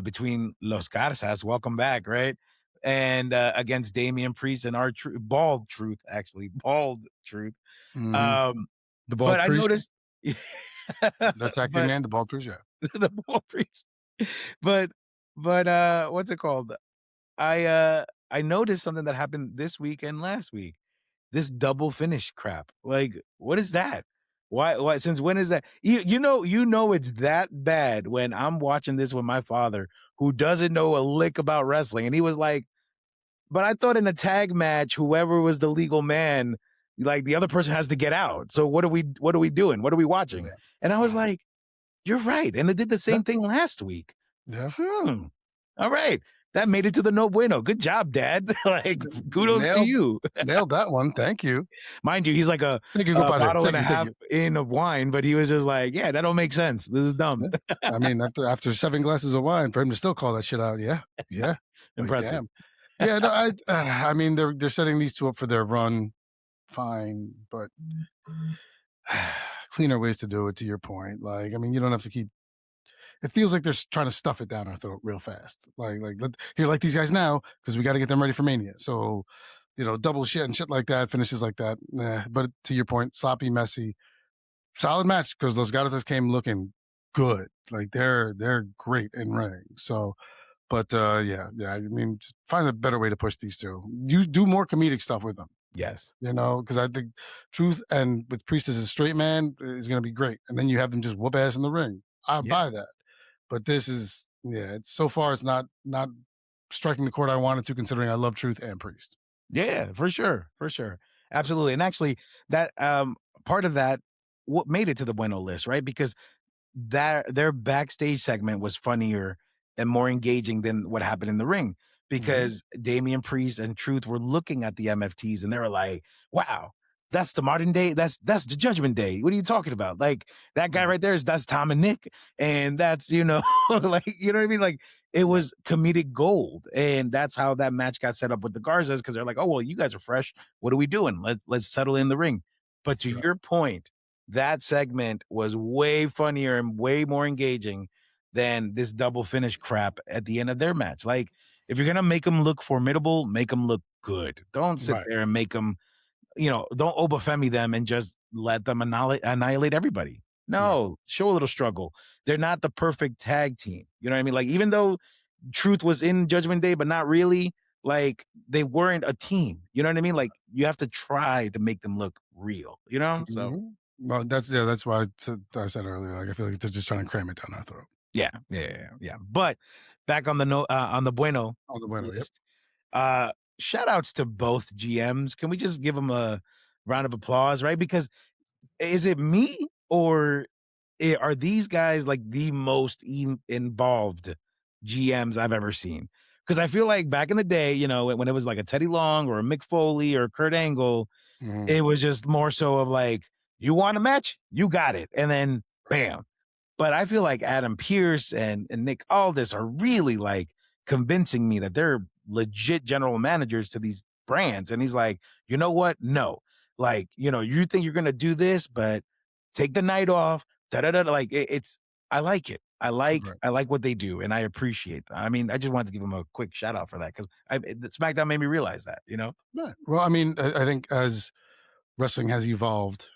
A: between Los Garzas, welcome back, right? And against Damian Priest and our bald truth, actually, bald truth.
B: Mm-hmm.
A: Um,
B: The
A: but
B: Bald
A: I
B: Priest,
A: noticed,
B: the tag team
A: but
B: man, the Bald Priest, yeah.
A: the bald priest, but what's it called? I noticed something that happened this week and last week. This double finish crap. Like, what is that? Why since when is that? You know it's that bad when I'm watching this with my father, who doesn't know a lick about wrestling. And he was like, but I thought in a tag match, whoever was the legal man, like the other person has to get out. So what are we doing? What are we watching?
B: Yeah.
A: And I was like, you're right. And it did the
B: Yeah.
A: same thing last week.
B: Yeah.
A: All right. That made it to the no bueno. Good job, Dad. Like, kudos to
B: Nailed
A: you.
B: nailed that one. Thank you.
A: Mind you, he's like
B: Thank you,
A: a
B: compadre.
A: bottle and
B: Thank
A: a
B: you. Thank
A: half
B: you.
A: in of wine, but he was just like, yeah, that don't make sense. This is dumb.
B: Yeah. I mean, after 7 glasses of wine, for him to still call that shit out, yeah. Like,
A: Impressive.
B: damn. Yeah, no, I mean, they're setting these two up for their run, fine, but cleaner ways to do it. To your point, like, I mean, you don't have to keep. It feels like they're trying to stuff it down our throat real fast. Like these guys now, because we got to get them ready for Mania. So, double shit and shit like that, finishes like that. Nah. But to your point, sloppy, messy, solid match, because Los Gatos came looking good. Like they're great in ring. So. But yeah. I mean, just find a better way to push these two. You do more comedic stuff with them,
A: Yes.
B: because I think Truth and with Priest as a straight man is going to be great. And then you have them just whoop ass in the ring. I
A: Yeah.
B: buy that. But this is, it's so far it's not striking the chord I wanted to, considering I love Truth and Priest.
A: Yeah, for sure. For sure. Absolutely. And actually, that part of that what made it to the bueno list, right? Because their backstage segment was funnier and more engaging than what happened in the ring, because Damian Priest and Truth were looking at the MFTs and they were like, wow, that's the modern day. That's the Judgment Day. What are you talking about? Like that guy
B: Mhm.
A: right there is that's Tom and Nick, and that's like you know what I mean. Like it
B: Right.
A: was comedic gold, and that's how that match got set up with the Garzas because they're like, oh well, you guys are fresh. What are we doing? Let's settle in the ring. But to
B: Yeah.
A: your point, that segment was way funnier and way more engaging than this double finish crap at the end of their match. Like if you're gonna make them look formidable, make them look good. Don't sit
B: Right.
A: there and make them don't Obafemi them and just let them annihilate everybody.
B: Right.
A: No, show a little struggle. They're not the perfect tag team. You know what I mean? Like, even though Truth was in Judgment Day, but not really, like, they weren't a team. You know what I mean? Like, you have to try to make them look real, you know? So,
B: Mhm. Well, that's why I said earlier, like, I feel like they're just trying to cram it down our throat.
A: yeah, yeah, yeah, yeah. Yeah. But back on the no on the Bueno
B: On the window, yep.
A: list, uh, shout outs to both GMs. Can we just give them a round of applause, right? Because is it me or are these guys like the most involved GMs I've ever seen? Because I feel like back in the day, when it was like a Teddy Long or a Mick Foley or Kurt Angle,
B: Mhm.
A: it was just more so of like, you want a match, you got it, and then bam. But I feel like Adam Pierce and Nick Aldis are really like convincing me that they're legit general managers to these brands. And he's like, you know what? No. Like, you think you're gonna do this, but take the night off. Da da da. Like it's I like it. I like
B: Right.
A: I like what they do, and I appreciate that. I mean, I just wanted to give them a quick shout out for that because SmackDown made me realize that.
B: Right. Well, I mean, I think as wrestling has evolved,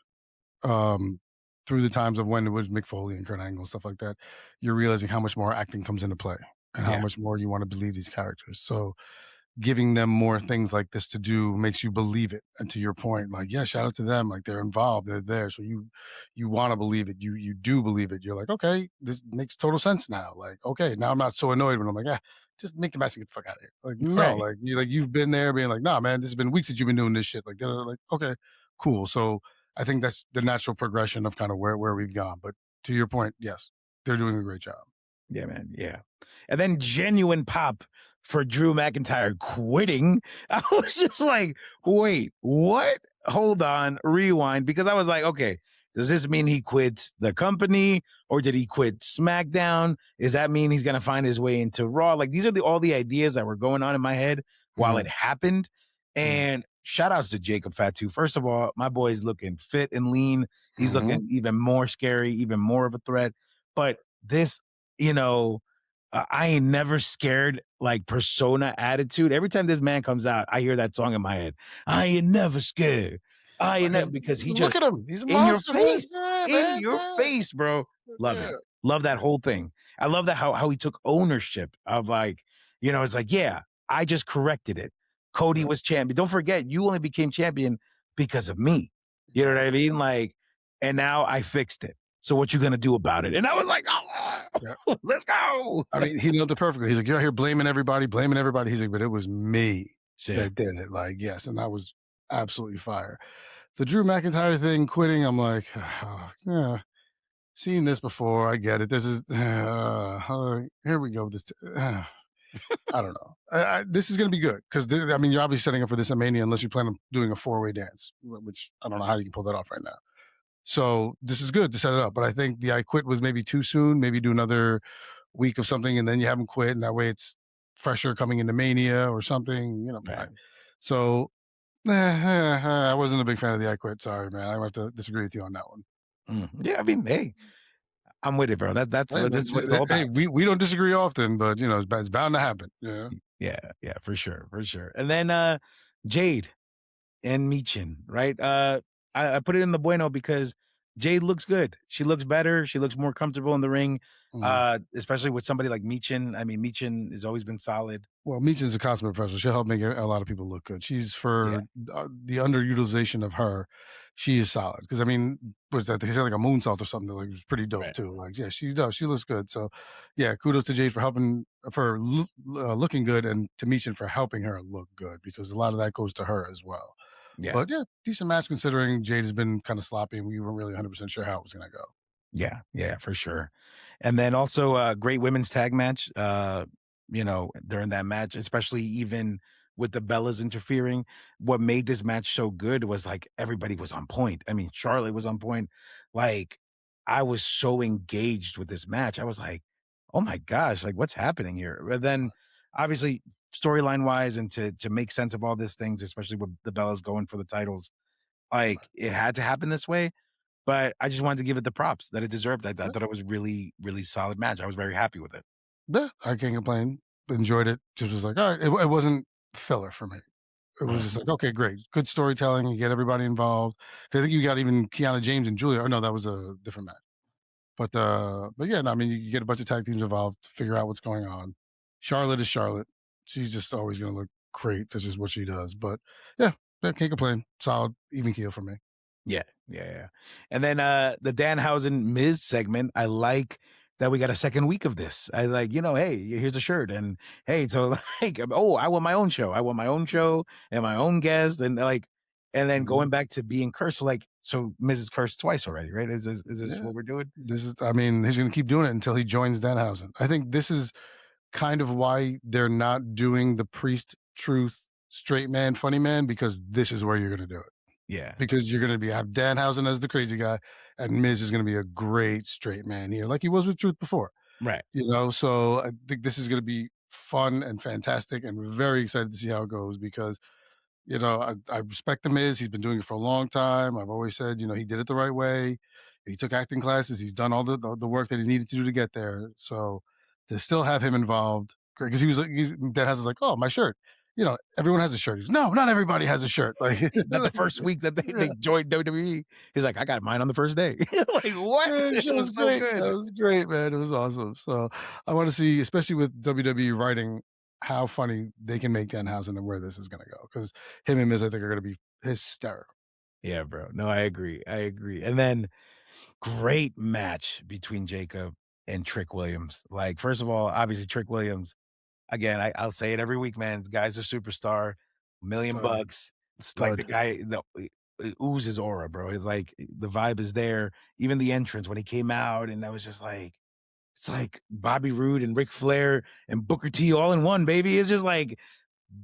B: um, through the times of when it was Mick Foley and Kurt Angle and stuff like that, you're realizing how much more acting comes into play and how
A: Yeah.
B: much more you want to believe these characters. So giving them more things like this to do makes you believe it. And to your point, like, yeah, shout out to them. Like they're involved, they're there. So you want to believe it. You do believe it. You're like, okay, this makes total sense now. Like, okay, now I'm not so annoyed when I'm like, just make the match and get the fuck out of here. Like, no,
A: Right.
B: like you've been there being like, nah, man, this has been weeks that you've been doing this shit. Like, they're like, okay, cool. So I think that's the natural progression of kind of where we've gone. But to your point, yes, they're doing a great job.
A: Yeah, man. Yeah. And then genuine pop for Drew McIntyre quitting. I was just like, wait, what? Hold on, rewind. Because I was like, okay, does this mean he quits the company or did he quit SmackDown? Does that mean he's going to find his way into Raw? Like, these are all the ideas that were going on in my head while it
B: Mhm.
A: happened.
B: Right.
A: And shout outs to Jacob Fatu. First of all, my boy's looking fit and lean. He's looking
B: Mhm.
A: even more scary, even more of a threat. But this you know, I ain't never scared like persona attitude. Every time this man comes out, I hear that song in my head. I ain't never scared. I ain't never
B: Because
A: because he
B: look at
A: just
B: him. He's a
A: in your
B: monster, man.
A: face,
B: Yeah,
A: in
B: man.
A: your
B: Yeah.
A: face, bro. Love
B: Yeah.
A: it. Love that whole thing. I love that how he took ownership of like, it's like, yeah, I just corrected it. Cody
B: Right.
A: was champion. Don't forget, you only became champion because of me. You know what
B: Right.
A: I mean? Like, and now I fixed it. So what you gonna do about it? And I was like,
B: Yeah.
A: oh, let's go.
B: I mean, he nailed it perfectly. He's like, "You're out here blaming everybody, blaming everybody." He's like, "But it was me
A: Shit.
B: that did it." Like, yes, and that was absolutely fire. The Drew McIntyre thing, quitting, I'm like, yeah, seen this before. I get it. This is here we go. I don't know. This is going to be good because I mean, you're obviously setting up for this at Mania unless you plan on doing a 4-way dance, which I don't know how you can pull that off right now. So this is good to set it up. But I think the I quit was maybe too soon. Maybe do another week of something and then you haven't quit, and that way it's fresher coming into Mania or something.
A: Right.
B: So I wasn't a big fan of the I quit. Sorry, man. I have to disagree with you on that one.
A: Yeah, I mean, hey, I'm with it, bro.
B: Hey,
A: That's what it's all
B: hey,
A: about.
B: we don't disagree often, but it's bound to happen. Yeah.
A: Yeah, yeah, for sure, for sure. And then Jade and Michin, right? I put it in the bueno because Jade looks good. She looks better. She looks more comfortable in the ring,
B: Mhm.
A: especially with somebody like Michin. I mean, Michin has always been solid.
B: Well, Meechin's a consummate professional. She'll help make a lot of people look good. She's
A: Yeah,
B: for the underutilization of her. She is solid because I mean, was that they said like a moonsault or something? Like it was pretty dope
A: right.
B: too. Like yeah, she does. She looks good. So yeah, kudos to Jade for helping looking good, and to Meechin for helping her look good because a lot of that goes to her as well.
A: Yeah,
B: But yeah, decent match considering Jade has been kind of sloppy and we weren't really 100% sure how it was going to go.
A: yeah, yeah, for sure. And then also a great women's tag match. During that match, especially even with the Bellas interfering. What made this match so good was, like, everybody was on point. I mean, Charlotte was on point. Like, I was so engaged with this match. I was like, "Oh my gosh, like, what's happening here?" But then, obviously, storyline-wise and to make sense of all these things, especially with the Bellas going for the titles, like, it had to happen this way, but I just wanted to give it the props that it deserved. I thought it was really, really solid match. I was very happy with it.
B: Yeah, I can't complain. Enjoyed it. Just was like, all right. It wasn't filler for me. It was just like, okay, great, good storytelling. You get everybody involved. 'Cause I think you got even Kiana James and Julia. Oh no, that was a different match. But yeah, no, I mean, you get a bunch of tag teams involved, figure out what's going on. Charlotte is Charlotte. She's just always going to look great. That's just what she does. But yeah, can't complain. Solid, even keel for me.
A: Yeah, yeah, yeah. And then, the Danhausen Miz segment, I like that we got a second week of this. I like, "Hey, here's a shirt," and, "Hey," so, like, "Oh, I want my own show. I want my own show and my own guest," and, like and then
B: Mhm.
A: going back to being cursed, like, so Miz is cursed twice already, right? Is this
B: Yeah,
A: what we're doing?
B: I mean, he's going to keep doing it until he joins Danhausen. I think this is kind of why they're not doing the priest truth straight man funny man, because this is where you're going to do it,
A: Yeah.
B: because you're going to be have Danhausen as the crazy guy, and Miz is going to be a great straight man here, like he was with Truth before.
A: Right.
B: So I think this is going to be fun and fantastic, and very excited to see how it goes, because I respect the Miz. He's been doing it for a long time. I've always said, he did it the right way. He took acting classes. He's done all the work that he needed to do to get there. So to still have him involved, great, because he was like, Dad has like, oh, my shirt. Everyone has a shirt. He's, no, not everybody has a shirt. Like,
A: Not the first week that they
B: yeah,
A: joined WWE. He's like, "I got mine on the first day." Like, what?
B: yeah,
A: It
B: shit was
A: was so
B: great. That
A: good.
B: was great, man. It was awesome. So I want to see, especially with WWE writing, how funny they can make Danhausen and where this is going to go. Because him and Miz, I think, are going to be hysterical.
A: Yeah, bro. No, I agree. I agree. And then great match between Jacob and Trick Williams. Like, first of all, obviously Trick Williams, again, I'll say it every week, man. The guy's a superstar, million
B: Stud,
A: bucks. Like the
B: stud.
A: guy, it oozes aura, bro. It's like the vibe is there. Even the entrance when he came out, and I was just like, it's like Bobby Roode and Ric Flair and Booker T all in one, baby. It's just like,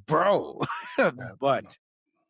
A: bro.
B: Yeah, no,
A: But
B: yes.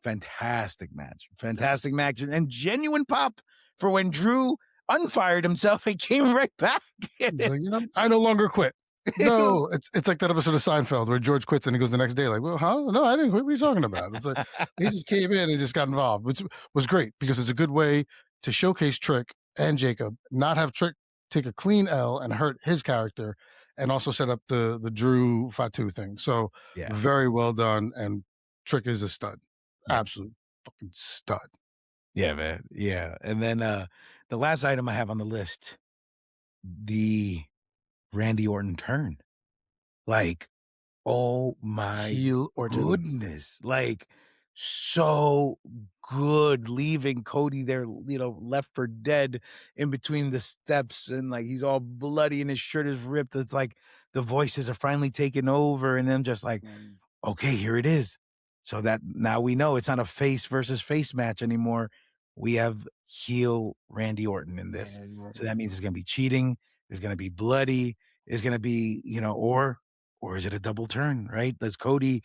A: fantastic match, and genuine pop for when Drew unfired himself and came right back.
B: He's like, I no longer quit. No, it's like that episode of Seinfeld where George quits and he goes the next day, like, well, huh? No, I didn't quit. What are you talking about? It's like he just came in and just got involved, which was great because it's a good way to showcase Trick and Jacob, not have Trick take a clean L and hurt his character, and also set up the Drew Fatu thing. So
A: Yeah,
B: very well done. And Trick is a stud,
A: yeah,
B: absolute fucking stud.
A: yeah, man, yeah. And then the last item I have on the list, the Randy Orton turn. Like, oh my
B: Heel Orton.
A: goodness. Like, so good leaving Cody there, left for dead in between the steps, and, like, he's all bloody and his shirt is ripped. It's like the voices are finally taking over, and I'm just like,
B: Mm.
A: "Okay, here it is." So that now we know it's not a face versus face match anymore. We have heel Randy Orton in this.
B: Randy
A: So that
B: Orton.
A: means it's gonna be cheating, there's gonna be bloody, it's gonna be, or is it a double turn, right? Does Cody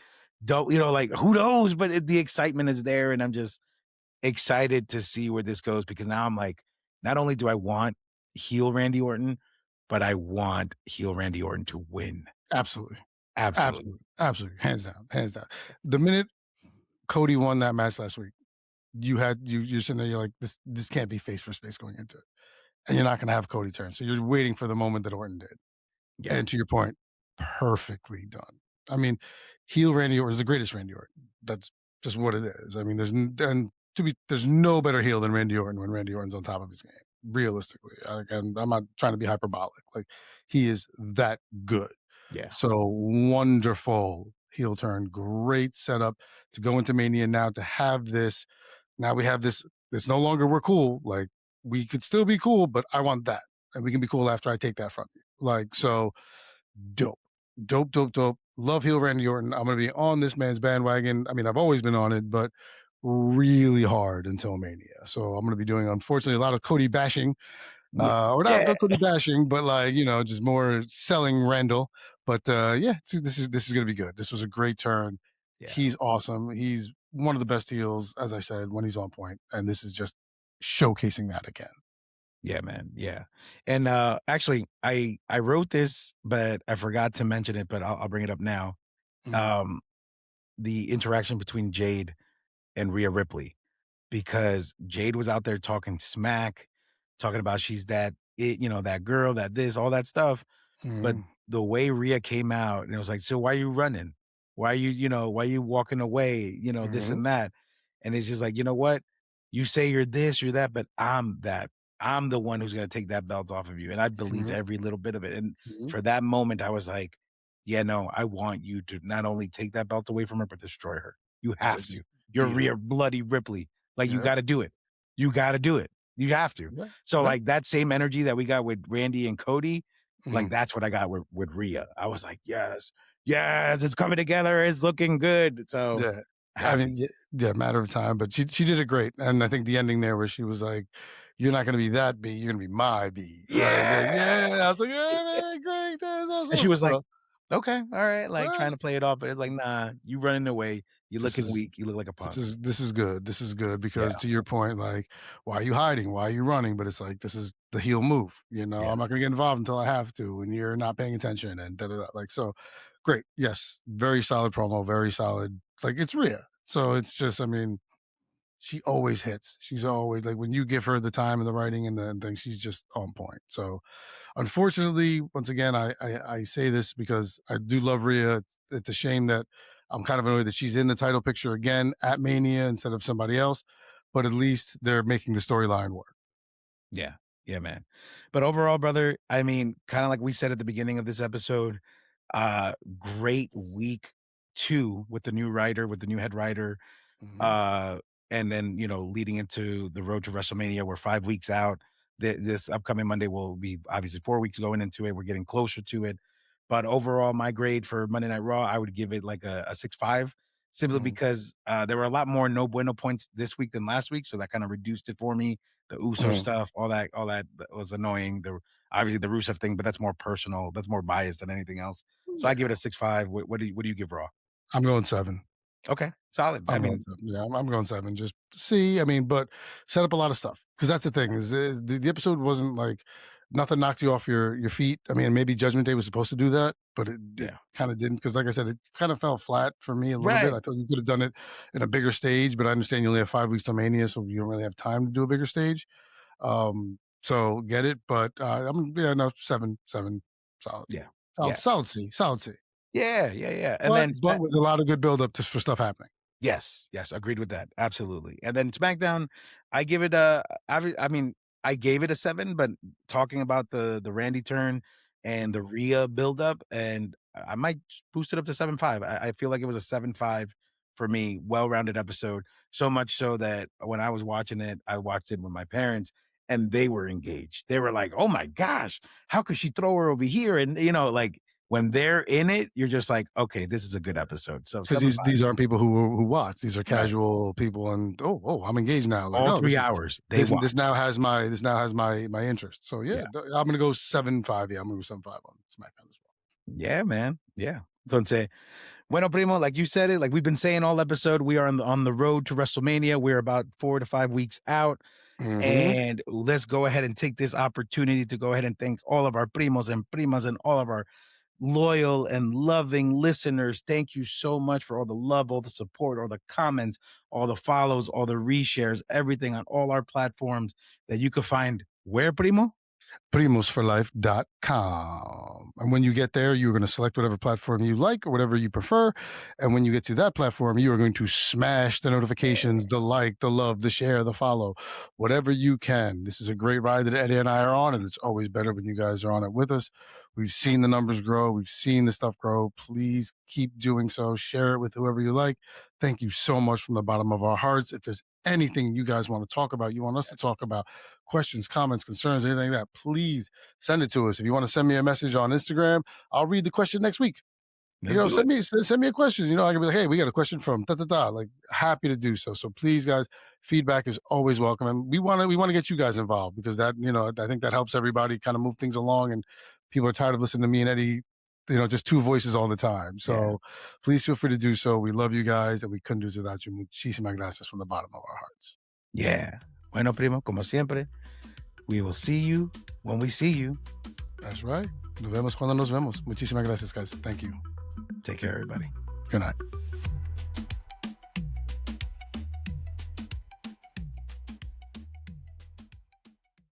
A: like, who knows? But the excitement is there, and I'm just excited to see where this goes because now I'm like, not only do I want heel Randy Orton, but I want heel Randy Orton to win.
B: Absolutely.
A: Absolutely.
B: Absolutely, absolutely, hands down, hands down. The minute Cody won that match last week, you're sitting there, you're like, this can't be face for face going into it, and you're not gonna have Cody turn. So you're waiting for the moment that Orton did,
A: Yeah.
B: and to your point, perfectly done. I mean, heel Randy Orton is the greatest Randy Orton. That's just what it is. I mean, there's no better heel than Randy Orton when Randy Orton's on top of his game. Realistically, and I'm not trying to be hyperbolic. Like he is that good.
A: Yeah.
B: So wonderful heel turn, great setup to go into Mania now to have this. Now we have this. It's no longer we're cool. Like we could still be cool, but I want that, and we can be cool after I take that from you. Like so, dope, dope, dope, dope. Love heel Randy Orton. I'm gonna be on this man's bandwagon. I mean, I've always been on it, but really hard until Mania. So I'm gonna be doing, unfortunately, a lot of Cody bashing
A: Yeah.
B: or not
A: Yeah.
B: no Cody bashing, but like just more selling Randall. But yeah, this is going to be good. This was a great turn.
A: Yeah.
B: He's awesome. He's one of the best heels, as I said, when he's on point, and this is just showcasing that again.
A: Yeah, man. Yeah. And actually I wrote this, but I forgot to mention it, but I'll bring it up now.
B: Mhm,
A: Um the interaction between Jade and Rhea Ripley, because Jade was out there talking smack, talking about she's that it, that girl, that this, all that stuff. But
B: mhm,
A: the way Rhea came out and it was like, "So why are you running? Why are why are you walking away? This
B: mhm.
A: and that." And it's just like, "You know what? You say you're this, you're that, but I'm that. I'm the one who's gonna take that belt off of you." And I believed
B: Mhm,
A: every little bit of it. And
B: mhm.
A: for that moment, I was like, "Yeah, no, I want you to not only take that belt away from her, but destroy her. You
B: Yeah,
A: have
B: just
A: to. You're
B: beat her.
A: Rhea Bloody Ripley. Like, you
B: Yep,
A: gotta do it. You gotta do it. You have to."
B: yep,
A: So,
B: yep.
A: like, that same energy that we got with Randy and Cody, like,
B: Mhm.
A: that's what I got with Rhea. I was like, "Yes, yes, it's coming together, it's looking good." So,
B: Yeah. I mean,
A: happy.
B: yeah, matter of time, but she did it great, and I think the ending there where she was like, "You're not gonna be that B, you're gonna be my B." Like,
A: Yeah!
B: yeah, I was like, "Yeah, man, great, that's
A: And she
B: awesome."
A: was like,
B: So,
A: "Okay, alright," like,
B: well,
A: trying to play it off, but it's like, "Nah, you running away, you
B: this
A: looking
B: is
A: weak, you look like a
B: this
A: punk."
B: is this is good. This is good because
A: Yeah,
B: to your point, like, why are you hiding? Why are you running? But it's like this is the heel move.
A: yeah,
B: I'm not gonna get involved until I have to, and you're not paying attention, and da da da. Like, so great. Yes, very solid promo, very solid. Like, it's Rhea, so it's just, I mean, she always hits. She's always like when you give her the time and the writing and the thing, she's just on point. So unfortunately, once again, I say this because I do love Rhea. It's a shame that I'm kind of annoyed that she's in the title picture again at Mania instead of somebody else. But at least they're making the storyline work.
A: yeah, yeah, man. But overall, brother, I mean, kinda like we said at the beginning of this episode, great week 2 with the new writer, with the new head writer.
B: Mhm.
A: Uh, and then, leading into the road to WrestleMania, we're 5 weeks out. This upcoming Monday will be obviously 4 weeks going into it. We're getting closer to it. But overall, my grade for Monday Night Raw, I would give it like a 6.5, simply
B: Mhm.
A: because there were a lot more no bueno points this week than last week. So that kind of reduced it for me. The Uso
B: Mhm.
A: stuff, all that was annoying. Obviously the Rusev thing, but that's more personal. That's more biased than anything else. So I give it a
B: Yeah,
A: 6.5. What do you give Raw?
B: I'm going 7.
A: Okay, solid. I
B: I'm going
A: mean,
B: 7. Yeah, I'm going 7 just to see. I mean, but set up a lot of stuff because that's the thing is the episode wasn't like nothing knocked you off your feet. I mean, maybe Judgment Day was supposed to do that, but it
A: yeah.
B: kind of didn't because, like I said, it kind of fell flat for me a little bit.
A: Right.
B: I thought you could have done it in a bigger stage, but I understand you only have 5 weeks to Mania, so you don't really have time to do a bigger stage. So get it, but I'm yeah no 7 solid,
A: Yeah.
B: solid,
A: Yeah.
B: solid C, solid C,
A: Yeah, yeah, yeah, and
B: but
A: then
B: but with a lot of good build up to for stuff happening.
A: yes, yes, agreed with that, absolutely, and then SmackDown, I give it I mean, I gave it a 7, but talking about the Randy turn and the
B: Mhm.
A: Rhea buildup, and I might boost it up to 7.5. I feel like it was a 7.5 for me, well-rounded episode, so much so that when I was watching it, I watched it with my parents, and they were engaged. They were like, "Oh my gosh, how could she throw her over here?" And, like, when they're in it, you're just like, "Okay, this is a good episode." So
B: Because
A: 7.5.
B: these aren't people who watch. These are
A: Right.
B: casual people, and oh, I'm engaged now. Like,
A: All
B: oh,
A: 3 hours, they
B: this
A: watched.
B: now has my interest. So yeah,
A: Yeah.
B: I'm gonna go 7.5. Yeah, I'm gonna go 7.5 on SmackDown as well.
A: Yeah, man. Yeah. Entonces, bueno, primo, like you said it, like we've been saying all episode, we are on the road to WrestleMania. We're about 4 to 5 weeks out,
B: Hmm.
A: and let's go ahead and take this opportunity to go ahead and thank all of our primos and primas and all of our loyal and loving listeners. Thank you so much for all the love, all the support, all the comments, all the follows, all the reshares, everything on all our platforms that you could find where, primo?
B: Primosforlife.com. And when you get there, you're going to select whatever platform you like or whatever you prefer. And when you get to that platform, you are going to smash the notifications, the like, the love, the share, the follow, whatever you can. This is a great ride that Eddie and I are on, and it's always better when you guys are on it with us. We've seen the numbers grow, we've seen the stuff grow. Please keep doing so. Share it with whoever you like. Thank you so much from the bottom of our hearts. If there's anything you guys want to talk about, you want us to
A: Yes.
B: talk about, questions, comments, concerns, anything like that, please send it to us. If you want to send me a message on Instagram, I'll read the question next week.
A: Let's do it.
B: Send me a question. I can be like, hey, we got a question from da da da. Like, happy to do so. So please, guys, feedback is always welcome, and we want to get you guys involved because that I think that helps everybody kind of move things along. And people are tired of listening to me and Eddie just two voices all the time. So
A: Yeah.
B: please feel free to do so. We love you guys, and we couldn't do this without you. Muchísimas gracias from the bottom of our hearts.
A: Yeah. Bueno, primo, como siempre, we will see you when we see you.
B: That's right. Nos vemos cuando nos vemos. Muchísimas gracias, guys. Thank you.
A: Take care, everybody.
B: Good night.